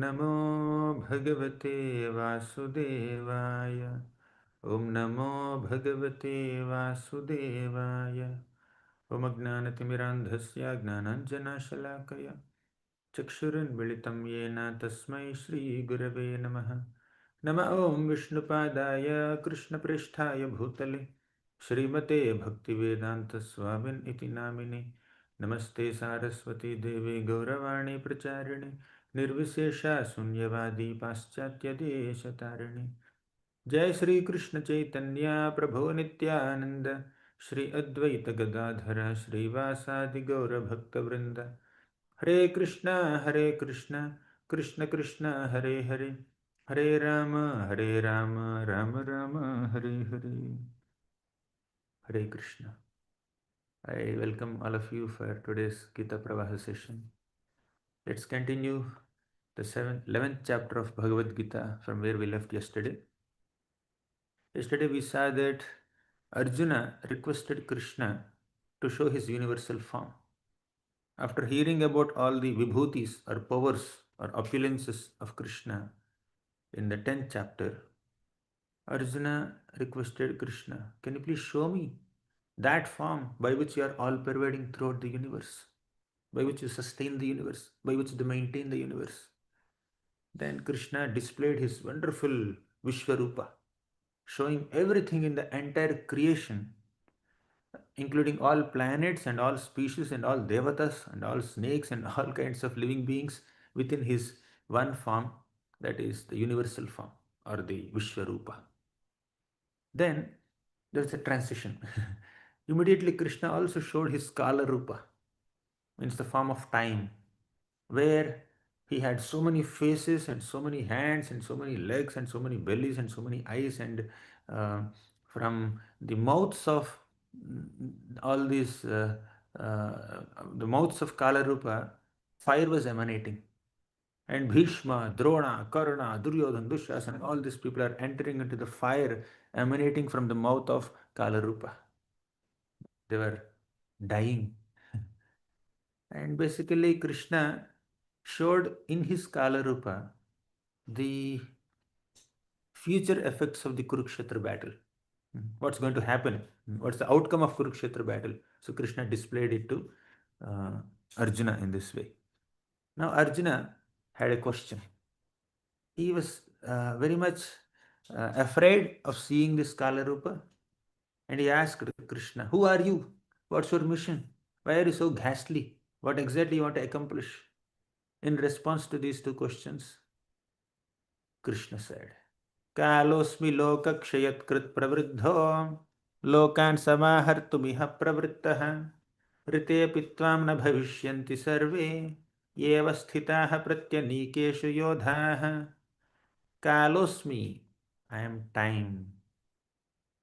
नमो भगवते वासुदेवाय। ॐ नमो भगवते वासुदेवाय। ॐ अज्ञानतिमिरान्धस्य ज्ञानाञ्जनशलाकया चक्षुरुन्मिलितं येन तस्मै श्रीगुरवे नमः। नमः ॐ विष्णुपादाय कृष्णप्रेष्ठाय भूतले श्रीमते भक्तिवेदान्तस्वामिन् इति नामिने। नमस्ते सारस्वती देवे गौरवाणी प्रचारिणे निर्विशेषा शून्यवादी पाश्चात्यदेशतारिणे। जय श्री कृष्ण चैतन्य प्रभो नित्यानंद श्री अद्वैत गदाधर श्रीवासादि गौर भक्तवृंद। हरे कृष्णा कृष्ण कृष्ण हरे हरे, हरे Ram Ram Ram Hare Hare. Hare Krishna. I welcome all of you for today's Gita Pravaha session. Let's continue the 11th chapter of Bhagavad Gita from where we left yesterday. Yesterday we saw that Arjuna requested Krishna to show his universal form. After hearing about all the vibhutis or powers or opulences of Krishna in the 10th chapter, Arjuna requested Krishna, can you please show me that form by which you are all pervading throughout the universe, by which you sustain the universe, by which you maintain the universe? Then Krishna displayed his wonderful Vishwarupa, showing everything in the entire creation, including all planets and all species and all devatas and all snakes and all kinds of living beings within his one form, that is the universal form or the Vishwarupa. Then there's a transition. Immediately Krishna also showed his Kala Rupa, means the form of time, where he had so many faces and so many hands and so many legs and so many bellies and so many eyes, and uh, from the mouths of all these the mouths of Kalarupa, fire was emanating, and Bhishma, Drona, Karna, Duryodhan, Dushasana, all these people are entering into the fire emanating from the mouth of Kalarupa. They were dying. And basically Krishna showed in his Kalarupa the future effects of the Kurukshetra battle. What's going to happen? What's the outcome of Kurukshetra battle? So Krishna displayed it to uh, Arjuna in this way. Now Arjuna had a question. He was very much afraid of seeing this Kalarupa, and he asked Krishna, "Who are you? What's your mission? Why are you so ghastly? What exactly you want to accomplish?" In response to these two questions, Krishna said, "Kalosmi lokakshayat pravriddho लोकान् समाहर्तुमिह प्रवृत्तः ऋतेऽपि त्वां न भविष्यन्ति सर्वे येव स्थिताः प्रत्यनीकेषु योधाः Kalosmi, I am time.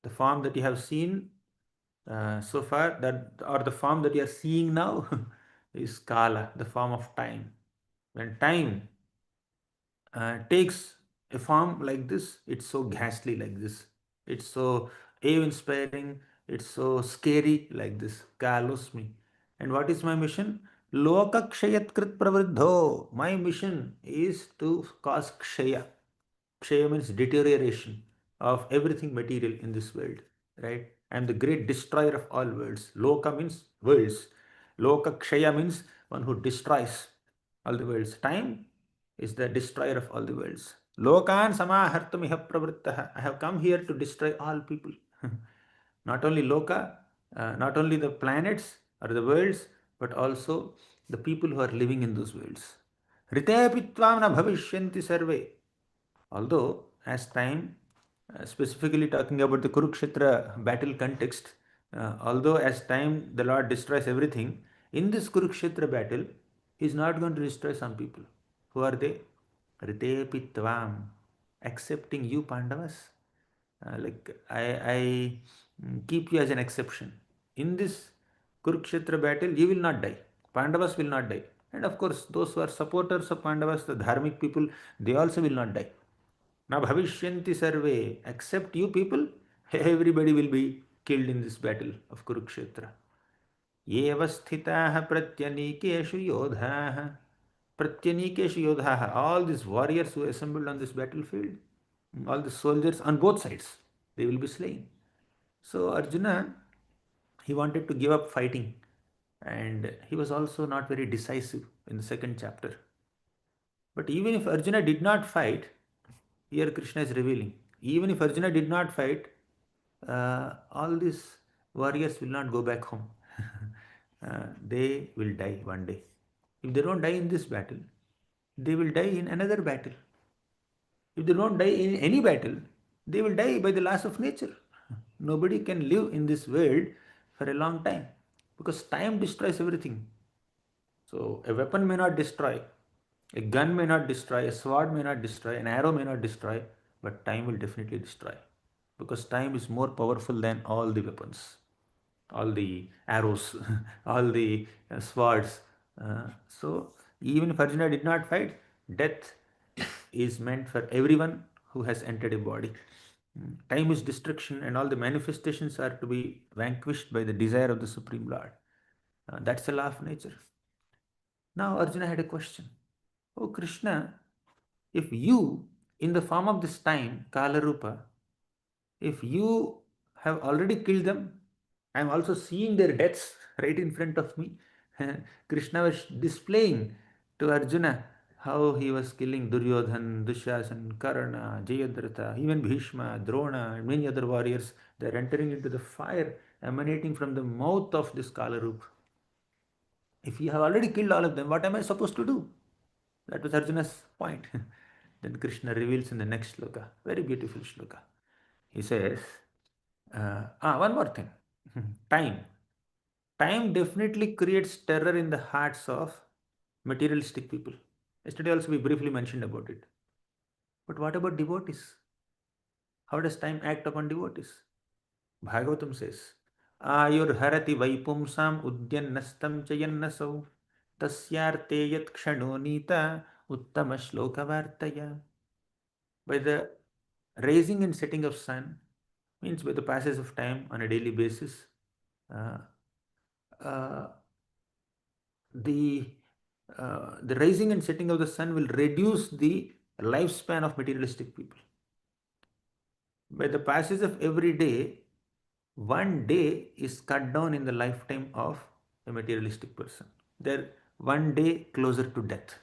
The form that you have seen so far, that or the form that you are seeing now, is Kala, the form of time. When time takes a form like this, it's so ghastly like this. It's so awe-inspiring. It's so scary like this. Kalosmi. And what is my mission? Lokakshayat krit pravriddho. My mission is to cause kshaya. Kshaya means deterioration of everything material in this world, right? I am the great destroyer of all worlds. Loka means worlds. Loka Kshaya means one who destroys all the worlds. Time is the destroyer of all the worlds. Lokan samahartamiha pravrittaha. I have come here to destroy all people. Not only Loka, not only the planets or the worlds, but also the people who are living in those worlds. Ritepitvam na bhavishyanti sarve. Although, as time, specifically talking about the Kurukshetra battle context, although as time the Lord destroys everything, in this Kurukshetra battle, He is not going to destroy some people. Who are they? Ritepitvam, accepting you, Pandavas. I keep you as an exception. In this Kurukshetra battle, you will not die. Pandavas will not die. And of course, those who are supporters of Pandavas, the dharmic people, they also will not die. Na bhavishyanti sarve, except you people, everybody will be killed in this battle of Kurukshetra. Yeva sthitaha pratyanikeshu yodhaha. Pratyanikeshu yodhaha, all these warriors who assembled on this battlefield, all the soldiers on both sides, they will be slain. So Arjuna, he wanted to give up fighting, and he was also not very decisive in the second chapter. But even if Arjuna did not fight, here Krishna is revealing, even if Arjuna did not fight, all these warriors will not go back home. They will die one day. If they don't die in this battle, they will die in another battle. If they don't die in any battle, they will die by the laws of nature. Nobody can live in this world for a long time because time destroys everything. So a weapon may not destroy, a gun may not destroy, a sword may not destroy, an arrow may not destroy, but time will definitely destroy because time is more powerful than all the weapons, all the arrows, all the swords. So even if Arjuna did not fight, death is meant for everyone who has entered a body. Time is destruction, and all the manifestations are to be vanquished by the desire of the Supreme Lord. That's the law of nature. Now Arjuna had a question. Oh Krishna, if you, in the form of this time, Kalarupa, if you have already killed them, I am also seeing their deaths right in front of me. Krishna was displaying to Arjuna how he was killing Duryodhan, Dushasan, Karna, Jayadratha, even Bhishma, Drona, and many other warriors. They are entering into the fire emanating from the mouth of this Kalarup. If you have already killed all of them, what am I supposed to do? That was Arjuna's point. Then Krishna reveals in the next shloka, very beautiful shloka. He says, one more thing. Time. Time definitely creates terror in the hearts of materialistic people. Yesterday also we briefly mentioned about it. But what about devotees? How does time act upon devotees? Bhagavatam says, Ayur harati vaipumsam udyannastam chayannasau tasyarte yat kshano nita uttama shloka vartaya. By the rising and setting of sun, means by the passage of time on a daily basis, uh, uh, the the rising and setting of the sun will reduce the lifespan of materialistic people. By the passage of every day, one day is cut down in the lifetime of a materialistic person. They're one day closer to death.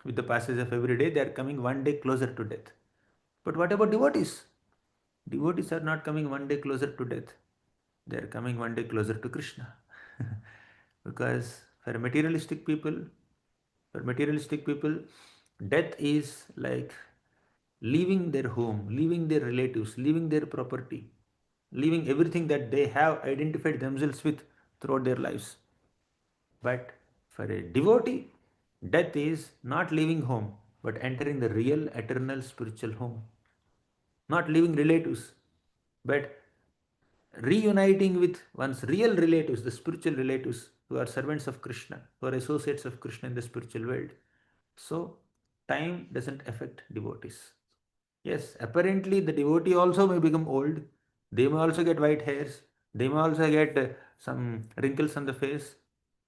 With the passage of every day, they are coming one day closer to death. But what about devotees? Devotees are not coming one day closer to death. They are coming one day closer to Krishna. Because for materialistic people, death is like leaving their home, leaving their relatives, leaving their property, leaving everything that they have identified themselves with throughout their lives. But for a devotee, death is not leaving home, but entering the real, eternal, spiritual home. Not leaving relatives, but reuniting with one's real relatives, the spiritual relatives who are servants of Krishna, who are associates of Krishna in the spiritual world. So, time doesn't affect devotees. Yes, apparently the devotee also may become old. They may also get white hairs. They may also get some wrinkles on the face.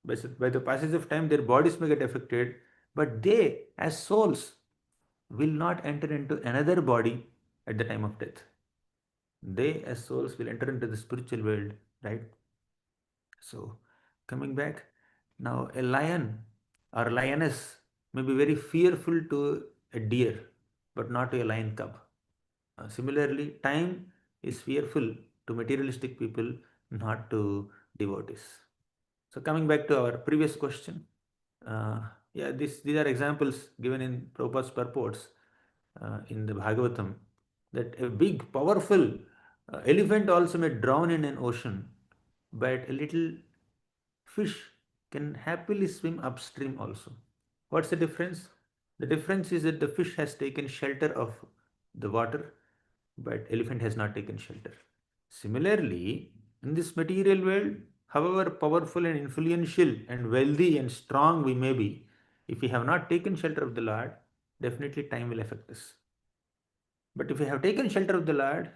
By the passage of time, their bodies may get affected. But they, as souls, will not enter into another body at the time of death. They, as souls, will enter into the spiritual world, right? So, coming back, now a lion or lioness may be very fearful to a deer, but not to a lion cub. Similarly, time is fearful to materialistic people, not to devotees. So, coming back to our previous question, uh, yeah, these are examples given in Prabhupada's purports in the Bhagavatam that a big, powerful elephant also may drown in an ocean, but a little fish can happily swim upstream also. What's the difference? The difference is that the fish has taken shelter of the water, but elephant has not taken shelter. Similarly, in this material world, however powerful and influential and wealthy and strong we may be, if we have not taken shelter of the Lord, definitely time will affect us. But if we have taken shelter of the Lord,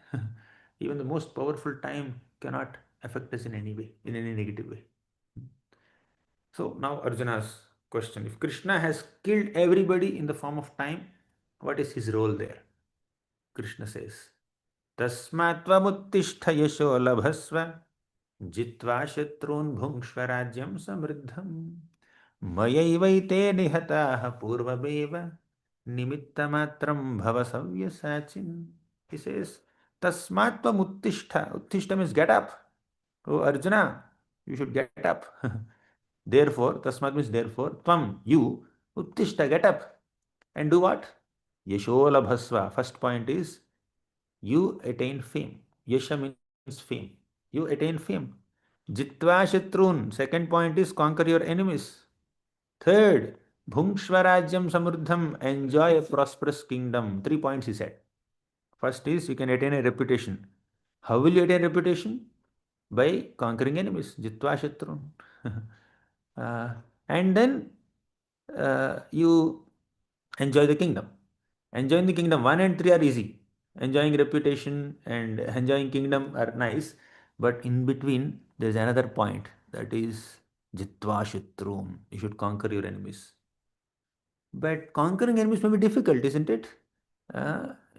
even the most powerful time cannot affect us in any way, in any negative way. So now Arjuna's Question: if Krishna has killed everybody in the form of time, what is his role there? Krishna says, Tasmatvamuttishta yasho labhasva jitva shatrun bhungshva rajyam samriddham mayaivaite nihataha purvameva nimittamatram bhava savyasachin. He says, Tasmatvamuttishta. Uttishta means get up. Oh Arjuna, you should get up. Therefore, tasmat means therefore, tvam, you, uttishta, get up. And do what? Yashola bhasva. First point is, you attain fame. Yasha means fame. You attain fame. Jitva shatrun. Second point is, conquer your enemies. Third, bhungshvarajyam samurdham. Enjoy a prosperous kingdom. 3 points he said. First is, you can attain a reputation. How will you attain reputation? By conquering enemies. Jitva shatrun. uh, and then you enjoy the kingdom. Enjoying the kingdom, 1 and 3 are easy. Enjoying reputation and enjoying kingdom are nice, but in between there is another point, that is jitva shatrum. You should conquer your enemies. But conquering enemies may be difficult, isn't it?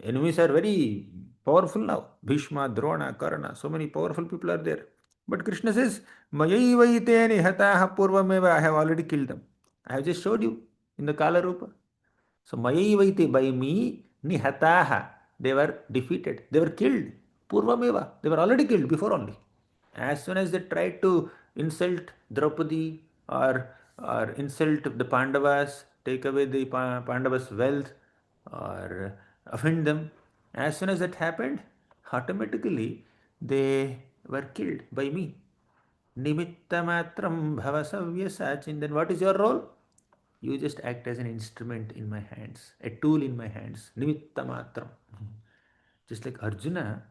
Enemies are very powerful now. Bhishma, Drona, Karna, so many powerful people are there. But Krishna says, Mayaivaite nihataha purvameva. I have already killed them. I have just showed you in the Kala Rupa. So Mayaivaite, by me, nihataha. They were defeated. They were killed. Purvameva. They were already killed before only. As soon as they tried to insult Draupadi or insult the Pandavas, take away the Pandavas' wealth or offend them, as soon as that happened, automatically they were killed by me. Nimitta matram bhavasavya sachin. Then what is your role? You just act as an instrument in my hands, a tool in my hands. Nimitta matram. Just like Arjuna,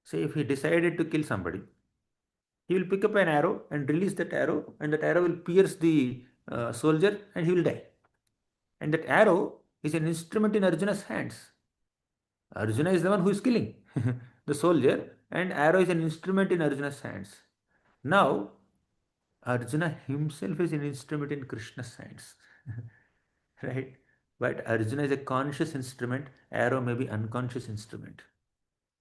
say if he decided to kill somebody, he will pick up an arrow and release that arrow, and that arrow will pierce the soldier and he will die. And that arrow is an instrument in Arjuna's hands. Arjuna is the one who is killing the soldier, and arrow is an instrument in Arjuna's hands. Now, Arjuna himself is an instrument in Krishna's hands. Right? But Arjuna is a conscious instrument, arrow may be unconscious instrument.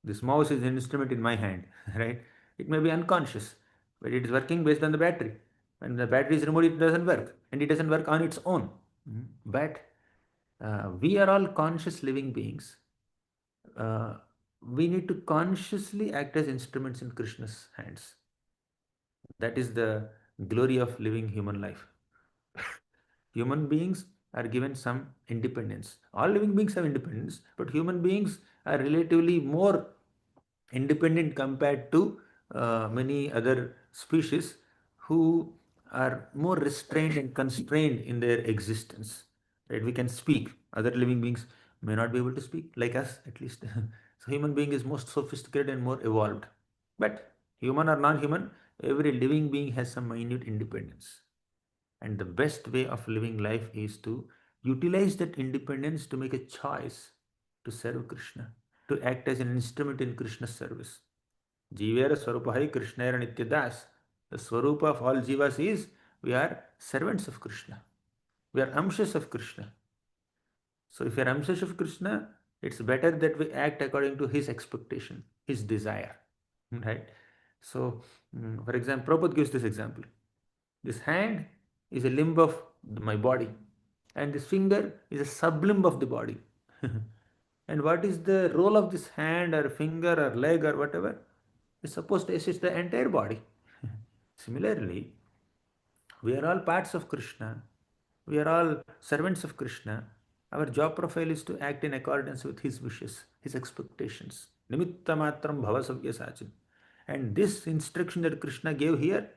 This mouse is an instrument in my hand, right? It may be unconscious, but it is working based on the battery. When the battery is removed, it doesn't work, and it doesn't work on its own. But we are all conscious living beings. We need to consciously act as instruments in Krishna's hands. That is the glory of living human life. Human beings are given some independence. All living beings have independence, but human beings are relatively more independent compared to many other species who are more restrained and constrained in their existence. Right? We can speak. Other living beings may not be able to speak, like us at least. So human being is most sophisticated and more evolved. But human or non-human, every living being has some minute independence. And the best way of living life is to utilize that independence to make a choice to serve Krishna, to act as an instrument in Krishna's service. Jivera Swarupahai Krishnera Nityadas. The Swarupa of all Jivas is we are servants of Krishna. We are amshas of Krishna. So if we are amshas of Krishna, it's better that we act according to his expectation, his desire. Right? So, for example, Prabhupada gives this example. This hand is a limb of my body, and this finger is a sublimb of the body. And what is the role of this hand or finger or leg or whatever? It's supposed to assist the entire body. Similarly, we are all parts of Krishna. We are all servants of Krishna. Our job profile is to act in accordance with his wishes, his expectations. Nimitta matram bhavasavya sachin. And this instruction that Krishna gave here,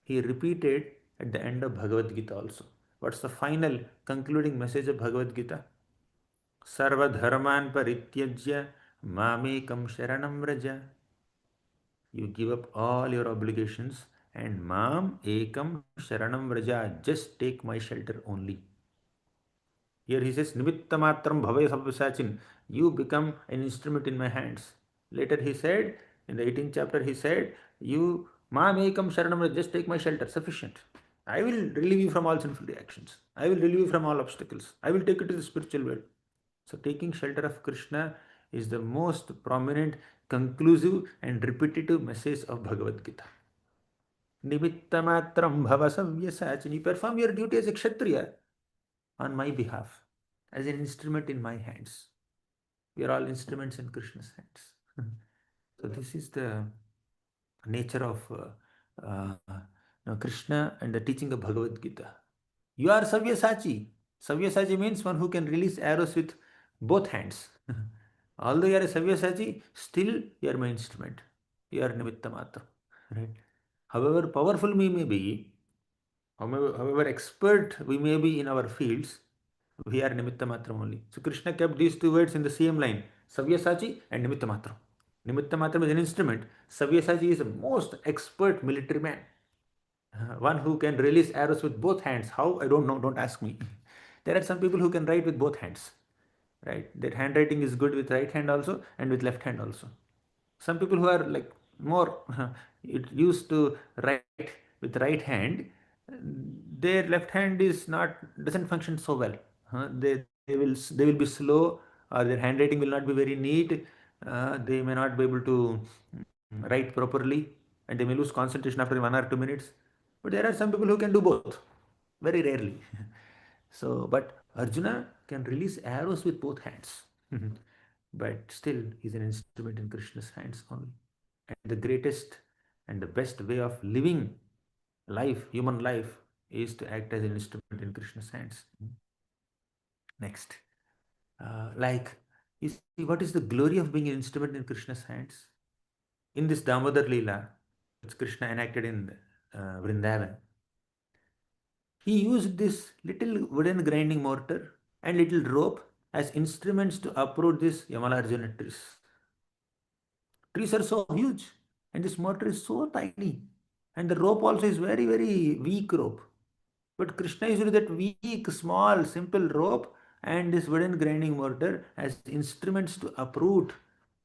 he repeated at the end of Bhagavad Gita also. What's the final concluding message of Bhagavad Gita? Sarva dharman parityajya mamekam sharanam vraja. You give up all your obligations and mam ekam sharanam vraja. Just take my shelter only. Here he says, Nimitta matram bhavaya sabvasachin. You become an instrument in my hands. Later he said, in the 18th chapter, he said, You mam ekam sharanam vraja. Just take my shelter. Sufficient. I will relieve you from all sinful reactions. I will relieve you from all obstacles. I will take you to the spiritual world. So, taking shelter of Krishna is the most prominent, conclusive, and repetitive message of Bhagavad Gita. Nimittamatram bhava savyasachini. Perform your duty as a Kshatriya on my behalf, as an instrument in my hands. We are all instruments in Krishna's hands. So, this is the nature of Krishna and the teaching of Bhagavad Gita. You are Savyasachi. Savyasachi means one who can release arrows with both hands. Although you are a Savyasachi, still you are my instrument. You are Nimitta Matra. Right? However powerful we may be, however expert we may be in our fields, we are Nimitta Matram only. So Krishna kept these two words in the same line, Savyasachi and Nimitta Matram. Nimitta Matram is an instrument. Savyasachi is the most expert military man. One who can release arrows with both hands. How? I don't know. Don't ask me. There are some people who can write with both hands. Right? Their handwriting is good with right hand also and with left hand also. Some people who are like more it used to write with right hand, their left hand is not doesn't function so well. They will be slow, or their handwriting will not be very neat. They may not be able to write properly, and they may lose concentration after 1 or 2 minutes. But there are some people who can do both, very rarely. So, but Arjuna can release arrows with both hands. But still, he's an instrument in Krishna's hands only. And the greatest and the best way of living life, human life, is to act as an instrument in Krishna's hands. Next, like, you see, what is the glory of being an instrument in Krishna's hands? In this Damodar Leela, which Krishna enacted in Vrindavan, he used this little wooden grinding mortar and little rope as instruments to uproot these Yamalarjuna trees. Trees are so huge, and this mortar is so tiny, and the rope also is very, very weak rope. But Krishna used that weak, small, simple rope and this wooden grinding mortar as instruments to uproot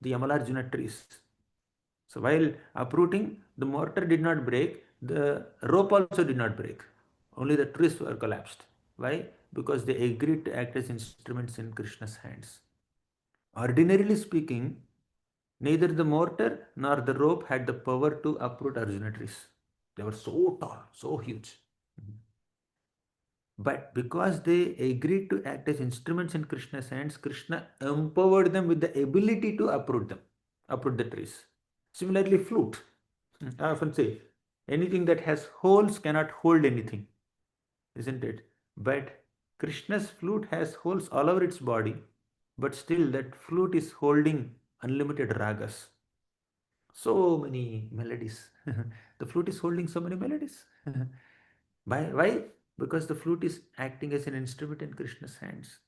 the Yamalarjuna trees. So while uprooting, the mortar did not break, the rope also did not break. Only the trees were collapsed. Why? Because they agreed to act as instruments in Krishna's hands. Ordinarily speaking, neither the mortar nor the rope had the power to uproot Arjuna trees. They were so tall, so huge. But because they agreed to act as instruments in Krishna's hands, Krishna empowered them with the ability to uproot the trees. Similarly, flute. I often say, anything that has holes cannot hold anything, isn't it? But Krishna's flute has holes all over its body, but still that flute is holding unlimited ragas. So many melodies. The flute is holding so many melodies. Why? Because the flute is acting as an instrument in Krishna's hands.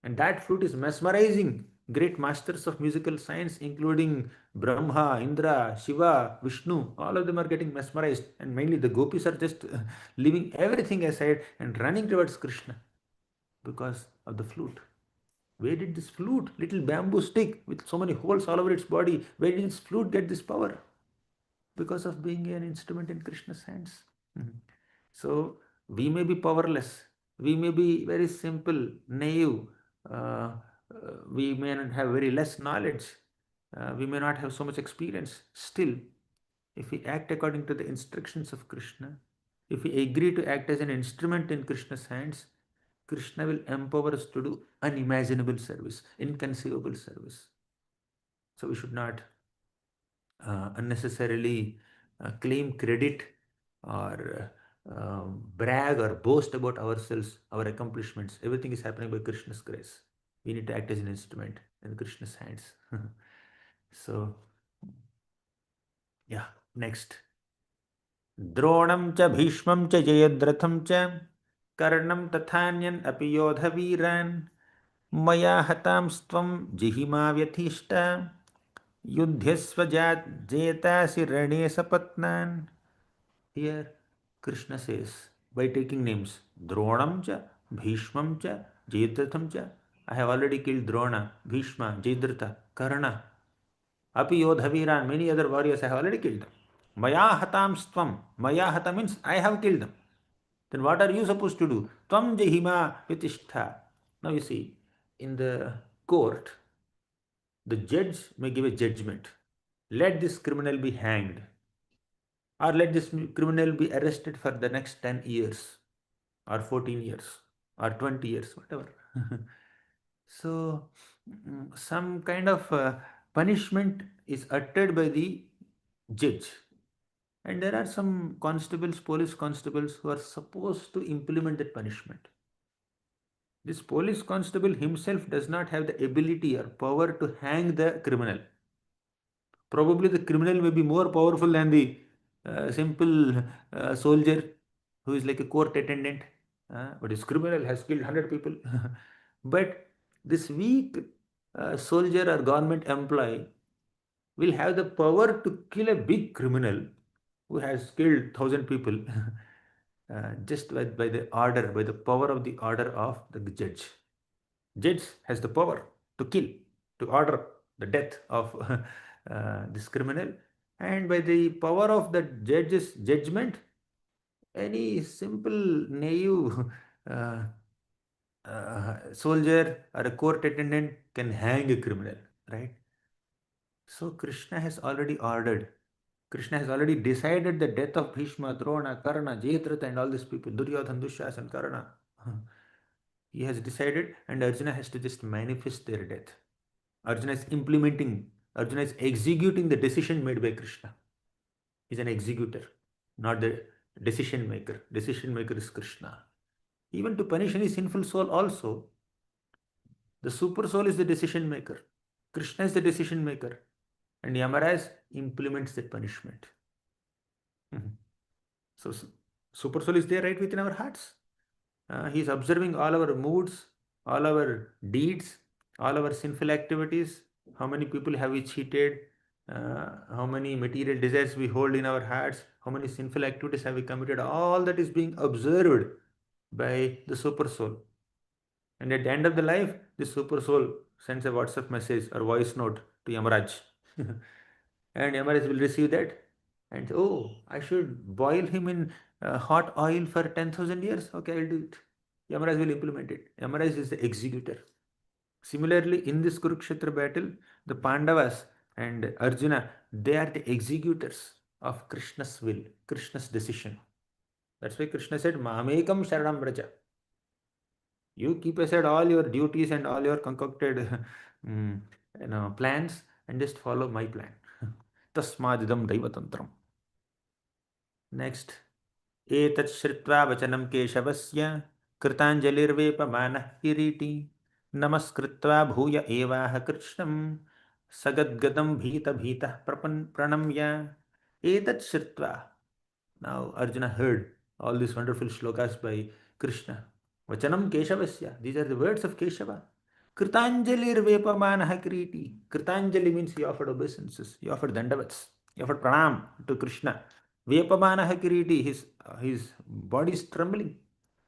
And that flute is mesmerizing great masters of musical science, including Brahma, Indra, Shiva, Vishnu. All of them are getting mesmerized. And mainly the gopis are just leaving everything aside and running towards Krishna because of the flute. Where did this flute, little bamboo stick with so many holes all over its body, where did this flute get this power? Because of being an instrument in Krishna's hands. So we may be powerless, we may be very simple, naive, we may not have very less knowledge, we may not have so much experience. Still, if we act according to the instructions of Krishna, if we agree to act as an instrument in Krishna's hands, Krishna will empower us to do unimaginable service, inconceivable service. So we should not unnecessarily claim credit or brag or boast about ourselves, our accomplishments. Everything is happening by Krishna's grace. We need to act as an instrument in Krishna's hands. So, yeah, next. Dronam cha bhishmam cha jayadratham cha karnam tathanyan api yodha viran maya hatam stvam jihima vyathishta yudhyasva jetasi rane sapatnan. Here, Krishna says, by taking names, Dronam cha, Bhishmam cha, Jayadratha cha, I have already killed Drona, Bhishma, Jayadratha, Karna, Api Yodhaviran, many other warriors I have already killed them. Maya hatam stvam. Maya hata means I have killed them. Then what are you supposed to do? Tvam jahima vitishtha. Now you see, in the court, the judge may give a judgment. Let this criminal be hanged, or let this criminal be arrested for the next 10 years, or 14 years, or 20 years, whatever. So, some kind of punishment is uttered by the judge. And there are some constables, police constables, who are supposed to implement that punishment. This police constable himself does not have the ability or power to hang the criminal. Probably the criminal may be more powerful than the simple soldier who is like a court attendant. But this criminal has killed 100 people. But this weak soldier or government employee will have the power to kill a big criminal who has killed 1,000 people just by the order, by the power of the order of the judge. Judge has the power to kill, to order the death of this criminal, and by the power of the judge's judgment, any simple naive uh, soldier or a court attendant can hang a criminal, right? So Krishna has already ordered. Krishna has already decided the death of Bhishma, Drona, Karna, Jayadratha, and all these people, Duryodhana, Dushyasan, Karna. He has decided, and Arjuna has to just manifest their death. Arjuna is implementing, Arjuna is executing the decision made by Krishna. He is an executor, not the decision maker. Decision maker is Krishna. Even to punish any sinful soul also, the super soul is the decision maker. Krishna is the decision maker. And Yamaraj implements that punishment. So, super soul is there right within our hearts. He is observing all our moods, all our deeds, all our sinful activities, how many people have we cheated, how many material desires we hold in our hearts, how many sinful activities have we committed. All that is being observed by the super soul. And at the end of the life, the super soul sends a WhatsApp message or voice note to Yamaraj. And Yamaraj will receive that and say, oh, I should boil him in hot oil for 10,000 years. Okay, I'll do it. Yamaraj will implement it. Yamaraj is the executor. Similarly, in this Kurukshetra battle, the Pandavas and Arjuna, they are the executors of Krishna's will, Krishna's decision. That's why Krishna said, Mamekam Sharanam Braja. You keep aside all your duties and all your concocted plans and just follow my plan. Tasmadidam Daivatantram. Next. Etat Shritva Vachanam Keshavasya Kritanjalirvepamana Kiriti Namaskritva Bhuya Evaha Krishnam Sagadgadam Bhita Bhita Pranamya Etat Shritva. Now Arjuna heard all these wonderful shlokas by Krishna. Vachanam Keshavasya. These are the words of Keshava. Kritanjalir Vepamana Kiriti. Kritanjali means he offered obeisances. He offered dandavats. He offered pranam to Krishna. Vepamana Kiriti. His body is trembling.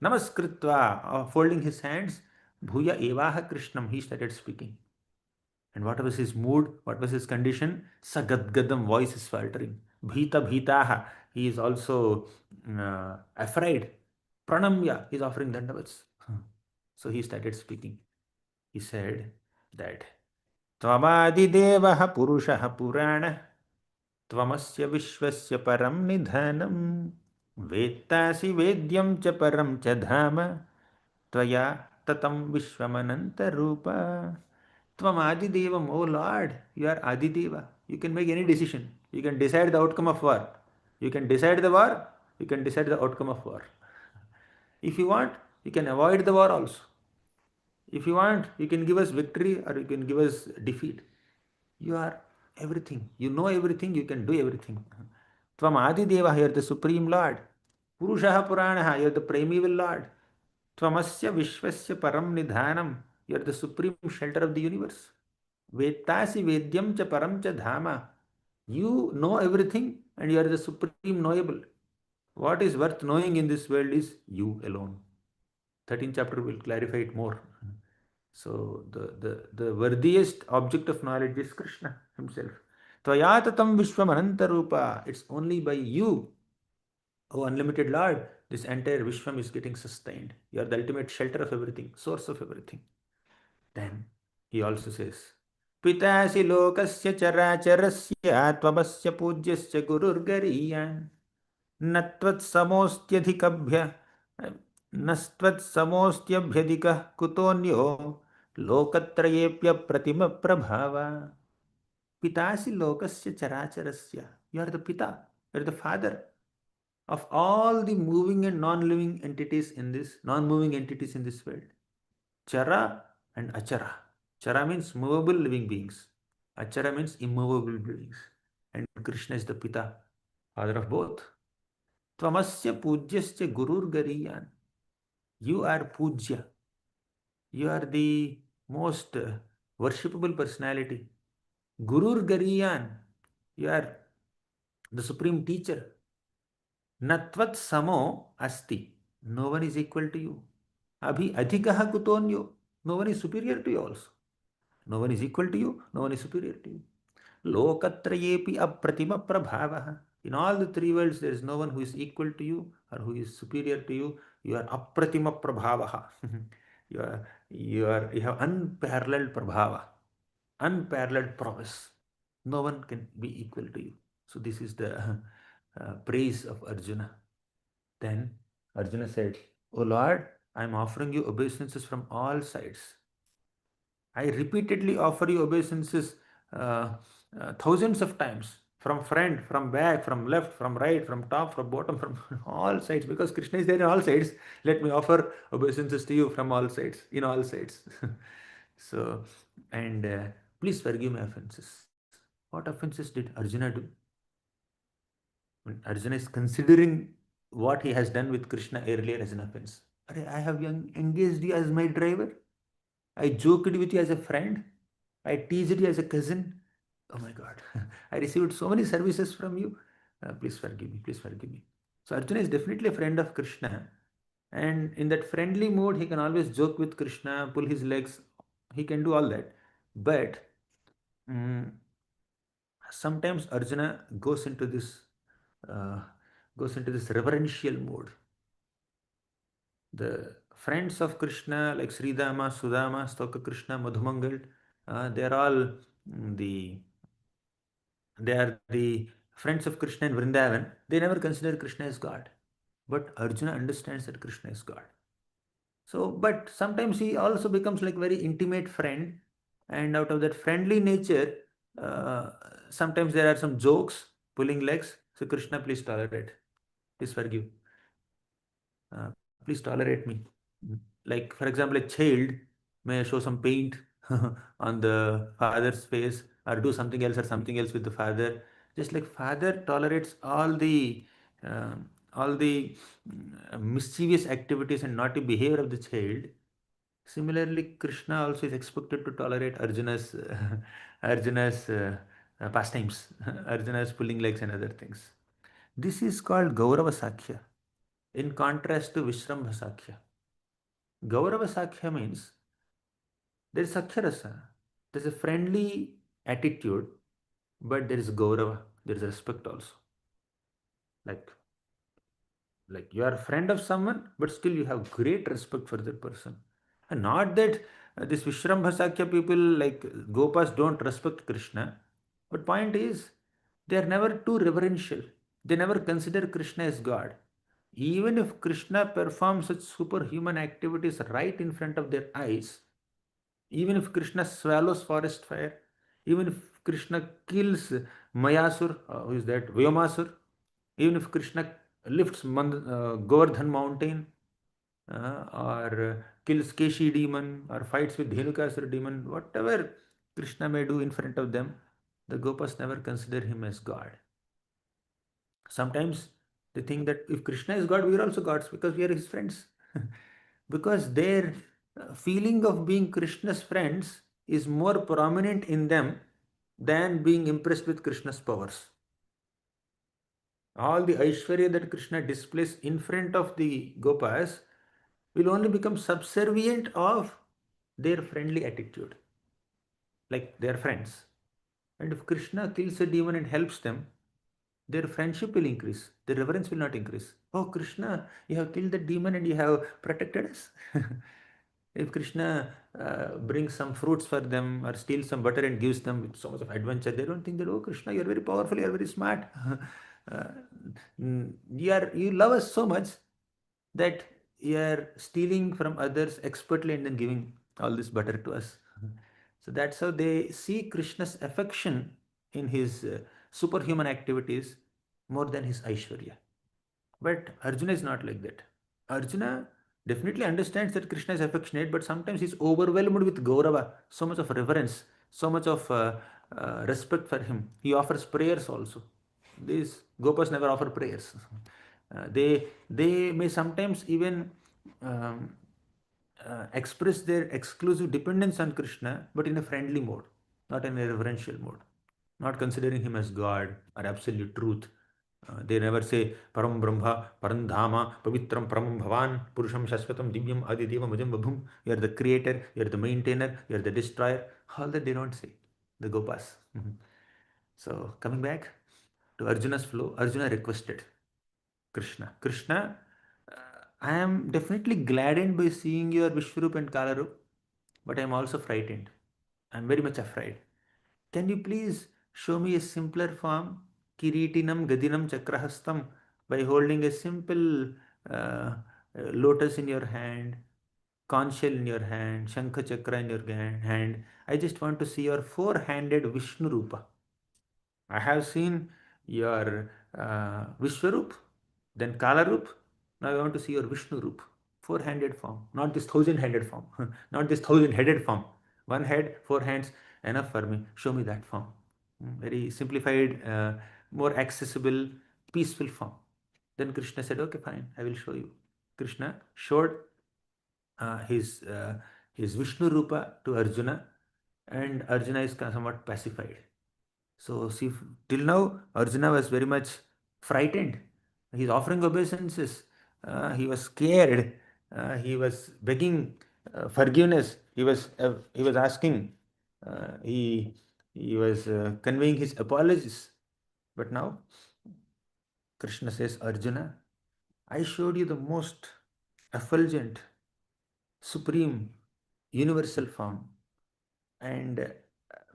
Namaskritva. Folding his hands. Bhuya Evaha Krishnam. He started speaking. And what was his mood? What was his condition? Sagadgadam. Voice is faltering. Bhita Bhitaha. He is also afraid. Pranamya. He is offering dandavats. So he started speaking. He said that Tvamadidevaha Purushaha Purana Tvamasya Vishwasya Param Nidhanam Vettasi Vedyam Cha Param Cha Dhama Tvaya Tatam Vishwamananta Rupa. Tvamadidevam, O Lord, you are Adideva. You can make any decision. You can decide the outcome of war. You can decide the war. You can decide the outcome of war. If you want, you can avoid the war also. If you want, you can give us victory or you can give us defeat. You are everything. You know everything. You can do everything. Tvam Adideva, you are the Supreme Lord. Purushaha Puranaha, you are the primeval Lord. Tvamasya Vishwasya Param Nidhanam, you are the supreme shelter of the universe. Vettasi Vedyam Cha Param Cha Dhama, you know everything and you are the supreme knowable. What is worth knowing in this world is you alone. 13th chapter will clarify it more. So the worthiest object of knowledge is Krishna himself. Tvayatatam Vishwam Ananta Rupa. It's only by you Oh, unlimited Lord, this entire Vishwam is getting sustained. You are the ultimate shelter of everything, source of everything. Then he also says, Pitasi lokasya characharasya tvabasya pujyasya gururgariyan natvat samostyadhikabhya nastvat samostyabhyadikah kutonyo lokatrayepya pratima prabhava. Pitasi lokasya characharasya. You are the Pita, you are the father of all the moving and non-living entities in this, non-moving entities in this world. Chara and Achara. Chara means movable living beings. Achara means immovable beings. And Krishna is the Pita, father of both. Tvamasya pujyasya gurur gariyan. You are pujya. You are the most worshipable personality. Gurur gariyan. You are the supreme teacher. Natvat samo asti. No one is equal to you. Abhi adhikaha kutonyo. No one is superior to you also. No one is equal to you. No one is superior to you. Lokatrayepi apratima prabhavaha. In all the three worlds, there is no one who is equal to you or who is superior to you. You are apratima prabhavaha. You have unparalleled prabhava, unparalleled prowess. No one can be equal to you. So this is the praise of Arjuna. Then Arjuna said, O Lord, I am offering you obeisances from all sides. I repeatedly offer you obeisances thousands of times from front, from back, from left, from right, from top, from bottom, from all sides. Because Krishna is there in all sides, let me offer obeisances to you from all sides, in all sides. So, and please forgive my offenses. What offenses did Arjuna do? When Arjuna is considering what he has done with Krishna earlier as an offense. I have engaged you as my driver. I joked with you as a friend. I teased you as a cousin. Oh my God. I received so many services from you. Please forgive me. Please forgive me. So Arjuna is definitely a friend of Krishna. And in that friendly mood, he can always joke with Krishna, pull his legs. He can do all that. But mm, sometimes Arjuna uh, goes into this reverential mode. The friends of Krishna like Sridama, Sudama, Stoka Krishna, Madhumangal, they are all the they are the friends of Krishna in Vrindavan. They never consider Krishna as God. But Arjuna understands that Krishna is God. So, but sometimes he also becomes like very intimate friend, and out of that friendly nature, uh, sometimes there are some jokes, pulling legs. So Krishna, please tolerate, please forgive, please tolerate me. Like for example, a child may show some paint on the father's face or do something else or something else with the father. Just like father tolerates all the mischievous activities and naughty behavior of the child. Similarly, Krishna also is expected to tolerate Arjuna's pastimes, Arjuna's pulling legs and other things. This is called Gaurava Sakhya, in contrast to Vishrambha Sakhya. Gaurava Sakhya means there is Sakhyarasa, there is a friendly attitude, but there is Gaurava, there is respect also. Like, like you are a friend of someone, but still you have great respect for that person. And not that this Vishrambha Sakhya people like Gopas don't respect Krishna, but point is they are never too reverential. They never consider Krishna as God. Even if Krishna performs such superhuman activities right in front of their eyes, even if Krishna swallows forest fire, even if Krishna kills Mayasur, who is that? Vyomasur, even if Krishna lifts Govardhan mountain, or kills Keshi demon, or fights with Dhenukasura demon, whatever Krishna may do in front of them, the Gopas never consider him as God. Sometimes they think that if Krishna is God, we are also gods because we are his friends. Because their feeling of being Krishna's friends is more prominent in them than being impressed with Krishna's powers. All the Aishwarya that Krishna displays in front of the Gopas will only become subservient of their friendly attitude, like their friends. And if Krishna kills a demon and helps them, their friendship will increase, their reverence will not increase. Oh, Krishna, you have killed the demon and you have protected us. If Krishna brings some fruits for them or steals some butter and gives them with so much of adventure, they don't think that, oh, Krishna, you're very powerful, you're very smart. You love us so much that you are stealing from others expertly and then giving all this butter to us. So that's how they see Krishna's affection in his superhuman activities more than his Aishwarya. But Arjuna is not like that. Arjuna definitely understands that Krishna is affectionate, but sometimes he's overwhelmed with Gaurava, so much of reverence, so much of respect for him. He offers prayers also. These Gopas never offer prayers. They may sometimes even um, express their exclusive dependence on Krishna, but in a friendly mode, not in a reverential mode, not considering him as God or absolute truth. They never say Param Brahma, Parandhama, Pavitram Param Bhavan, Purusham Shashvatam, Divyam Adideva Mujam Babhum. You are the creator, you are the maintainer, you are the destroyer. All that they don't say, the Gopas. So, coming back to Arjuna's flow, Arjuna requested Krishna, Krishna, I am definitely gladdened by seeing your Vishwarup and Kalarup, but I am also frightened. I am very much afraid. Can you please show me a simpler form? Kiritinam Gadinam Chakrahastam, by holding a simple lotus in your hand, conch shell in your hand, Shankha Chakra in your hand. I just want to see your four-handed Vishnu Rupa. I have seen your Vishwarup, then Kalarup. Now I want to see your Vishnu Rup, four-handed form, not this thousand-handed form, not this thousand-headed form. One head, four hands, enough for me. Show me that form. Very simplified, more accessible, peaceful form. Then Krishna said, "Okay, fine, I will show you." Krishna showed uh, his uh, his Vishnu Rupa to Arjuna, and Arjuna is somewhat pacified. So see, till now Arjuna was very much frightened. He's offering obeisances. He was scared. He was begging forgiveness. He was asking. He was conveying his apologies. But now Krishna says, Arjuna, I showed you the most effulgent, supreme, universal form, and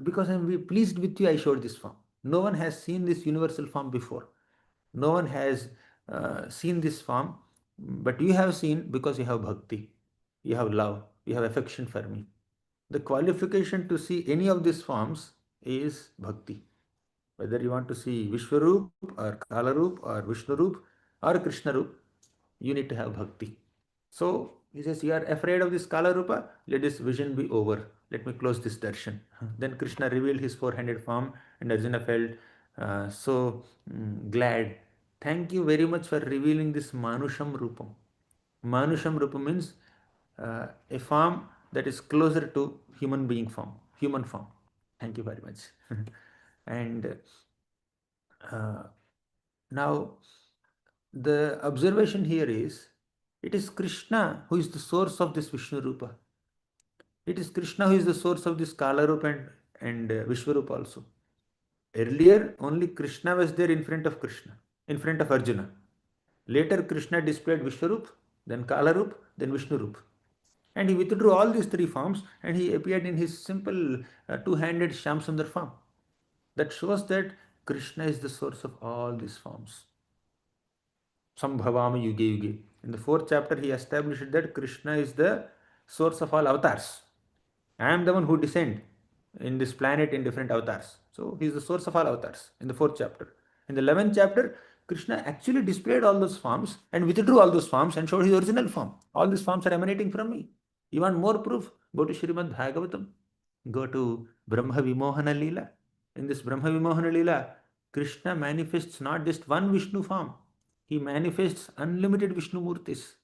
because I'm very pleased with you, I showed this form. No one has seen this universal form before. No one has seen this form, but you have seen because you have bhakti, you have love, you have affection for me. The qualification to see any of these forms is bhakti. Whether you want to see Vishwaroop or Kalaroop or Vishnuroop or Krishnaroop, you need to have bhakti. So he says, you are afraid of this Kala Rupa? Let this vision be over. Let me close this darshan. Then Krishna revealed his four-handed form, and Arjuna felt glad. Thank you very much for revealing this Manusham Rupam. Manusham Rupam means a form that is closer to human being form, human form. Thank you very much. And uh, now the observation here is it is Krishna who is the source of this Vishnu Rupa. It is Krishna who is the source of this Kala Rupa and Vishwarupa also. Earlier, only Krishna was there in front of Krishna, in front of Arjuna. Later, Krishna displayed Vishwarup, then Kalarup, then Vishnurup. And he withdrew all these three forms and he appeared in his simple two-handed Shamsundar form. That shows that Krishna is the source of all these forms. Sambhavama Yuge Yuge. In the fourth chapter, he established that Krishna is the source of all avatars. I am the one who descend in this planet in different avatars. So he is the source of all avatars in the fourth chapter. In the 11th chapter, Krishna actually displayed all those forms and withdrew all those forms and showed his original form. All these forms are emanating from me. You want more proof? Go to Srimad Bhagavatam. Go to Brahma Vimohana Leela. In this Brahma Vimohana Leela, Krishna manifests not just one Vishnu form, he manifests unlimited Vishnu Murtis.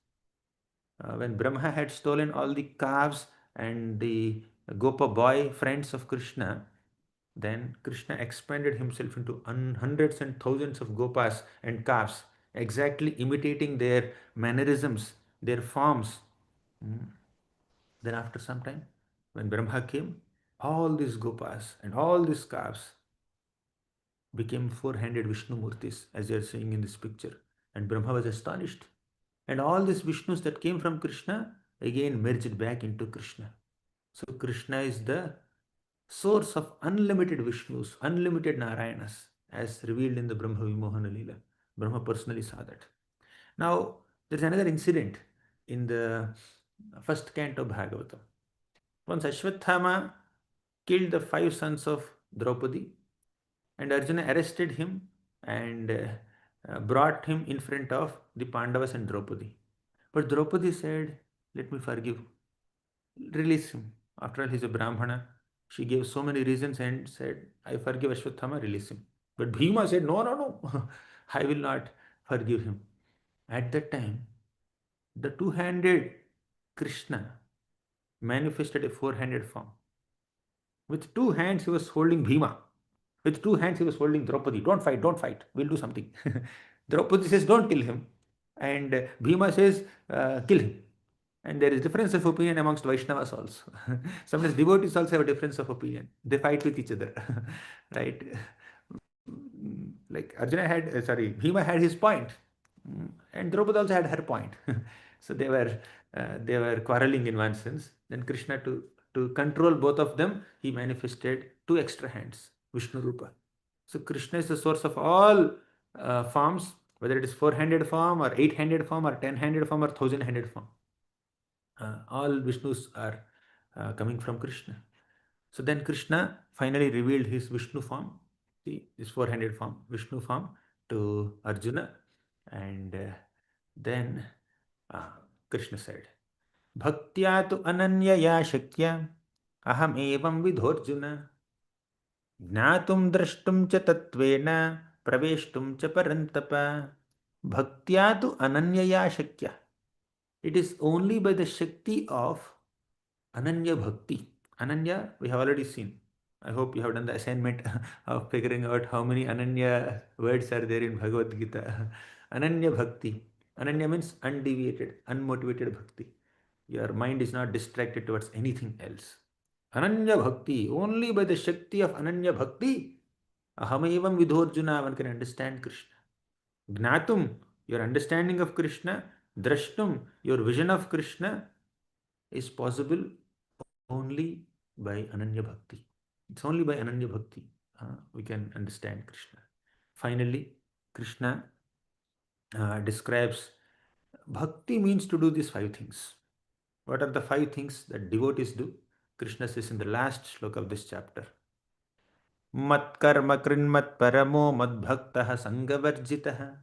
When Brahma had stolen all the calves and the Gopa boy friends of Krishna, then Krishna expanded himself into hundreds and thousands of Gopas and calves, exactly imitating their mannerisms, their forms. Mm. Then, after some time, when Brahma came, all these Gopas and all these calves became four-handed Vishnu Murtis, as you are seeing in this picture. And Brahma was astonished. And all these Vishnus that came from Krishna again merged back into Krishna. So Krishna is the source of unlimited Vishnus, unlimited Narayanas, as revealed in the Brahma Vimohana Leela. Brahma personally saw that. Now, there is another incident in the first canto of Bhagavatam. Once Ashwathama killed the five sons of Draupadi, and Arjuna arrested him and brought him in front of the Pandavas and Draupadi. But Draupadi said, "Let me forgive, release him. After all, he's a Brahmana." She gave so many reasons and said, "I forgive Ashwathama, release him." But Bhima said, "No, no, no, I will not forgive him." At that time, the two-handed Krishna manifested a four-handed form. With two hands, he was holding Bhima. With two hands, he was holding Draupadi. "Don't fight, don't fight. We'll do something." Draupadi says, "Don't kill him." And Bhima says, "Kill him." And there is difference of opinion amongst Vaishnavas also. Sometimes devotees also have a difference of opinion. They fight with each other, right? Like Arjuna had, Bhima had his point, and Draupadi also had her point. So they were quarreling in one sense. Then Krishna, to control both of them, he manifested two extra hands, Vishnu Rupa. So Krishna is the source of all forms, whether it is four-handed form or eight-handed form or 10-handed form or thousand-handed form. All Vishnus are coming from Krishna. So then Krishna finally revealed his Vishnu form, this four-handed form, Vishnu form, to Arjuna. And then Krishna said, "Bhaktya tu ananyaya shakya aham evam vidhorjuna jnatum drashtum cha tatvena praveshtum cha parantapa." Bhaktya tu ananyaya shakya. It is only by the Shakti of Ananya Bhakti. Ananya, we have already seen. I hope you have done the assignment of figuring out how many Ananya words are there in Bhagavad Gita. Ananya Bhakti. Ananya means undeviated, unmotivated Bhakti. Your mind is not distracted towards anything else. Ananya Bhakti. Only by the Shakti of Ananya Bhakti, Ahamaevam Vidhorjuna, one can understand Krishna. Gnatum, your understanding of Krishna. Drashtum, your vision of Krishna is possible only by Ananya Bhakti. It's only by Ananya Bhakti we can understand Krishna. Finally, Krishna describes Bhakti means to do these five things. What are the five things that devotees do? Krishna says in the last shloka of this chapter, Matkarma krinmat paramo madbhaktah sangavarjitah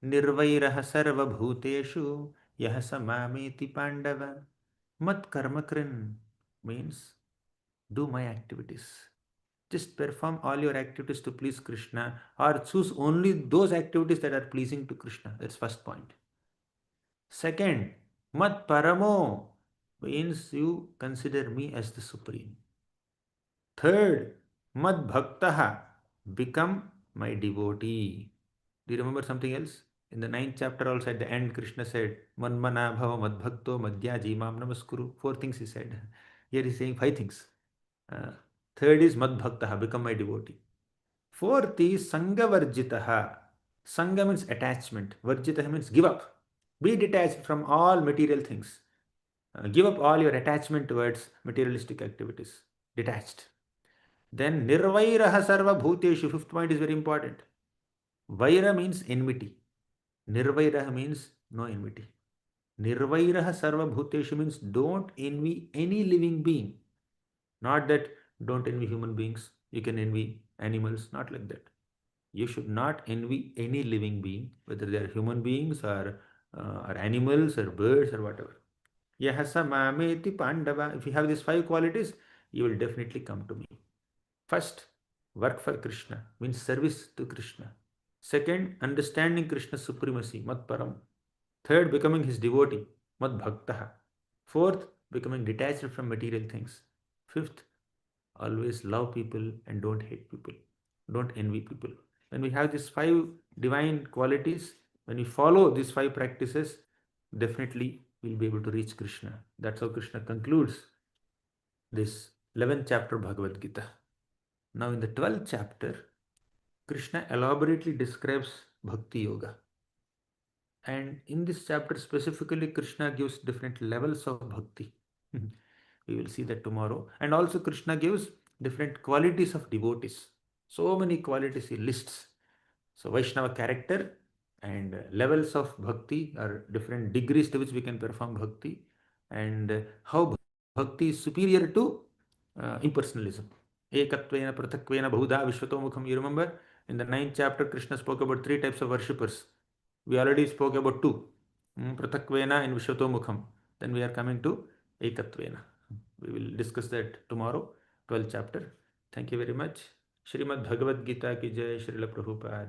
nirvairah sarvabhuteshu yah samameti pandava. Matkarma krin means do my activities. Just perform all your activities to please Krishna, or choose only those activities that are pleasing to Krishna. That's first point. Second, Mat Paramo means you consider me as the Supreme. Third, Mad Bhaktaha, become my devotee. Do you remember something else? In the 9th chapter also at the end, Krishna said, Manmana bhava madbhakto madhya jimam namaskuru. Four things he said. Here he's saying five things. Third is madbhaktaha, become my devotee. Fourth is sangavarjitaha. Sangha means attachment. Varjitaha means give up. Be detached from all material things. Give up all your attachment towards materialistic activities. Detached. Then nirvairaha sarva bhuteshu. Fifth point is very important. Vaira means enmity. Nirvairaha means no enmity. Nirvairaha sarva bhuteshu means don't envy any living being. Not that don't envy human beings, you can envy animals, not like that. You should not envy any living being, whether they are human beings or animals or birds or whatever. Yahasa mameti pandava. If you have these five qualities, you will definitely come to me. First, work for Krishna, means service to Krishna. Second, understanding Krishna's supremacy, mat param. Third, becoming his devotee, mat bhaktaha. Fourth, becoming detached from material things. Fifth, always love people and don't hate people. Don't envy people. When we have these five divine qualities, when we follow these five practices, definitely we'll be able to reach Krishna. That's how Krishna concludes this 11th chapter of Bhagavad Gita. Now in the 12th chapter, Krishna elaborately describes Bhakti Yoga. And in this chapter specifically, Krishna gives different levels of bhakti. We will see that tomorrow. And also, Krishna gives different qualities of devotees. So many qualities he lists. So, Vaishnava character and levels of bhakti are different degrees to which we can perform bhakti, and how bhakti is superior to impersonalism. Ekatvena prathakvena bahuda vishvatomukham. You remember in the ninth chapter, Krishna spoke about three types of worshippers. We already spoke about two, Prathakvena and Vishwatomukham. Then we are coming to Ekatvena. We will discuss that tomorrow, 12th chapter. Thank you very much. Srimad Bhagavad Gita ki jai, Srila Prabhupada.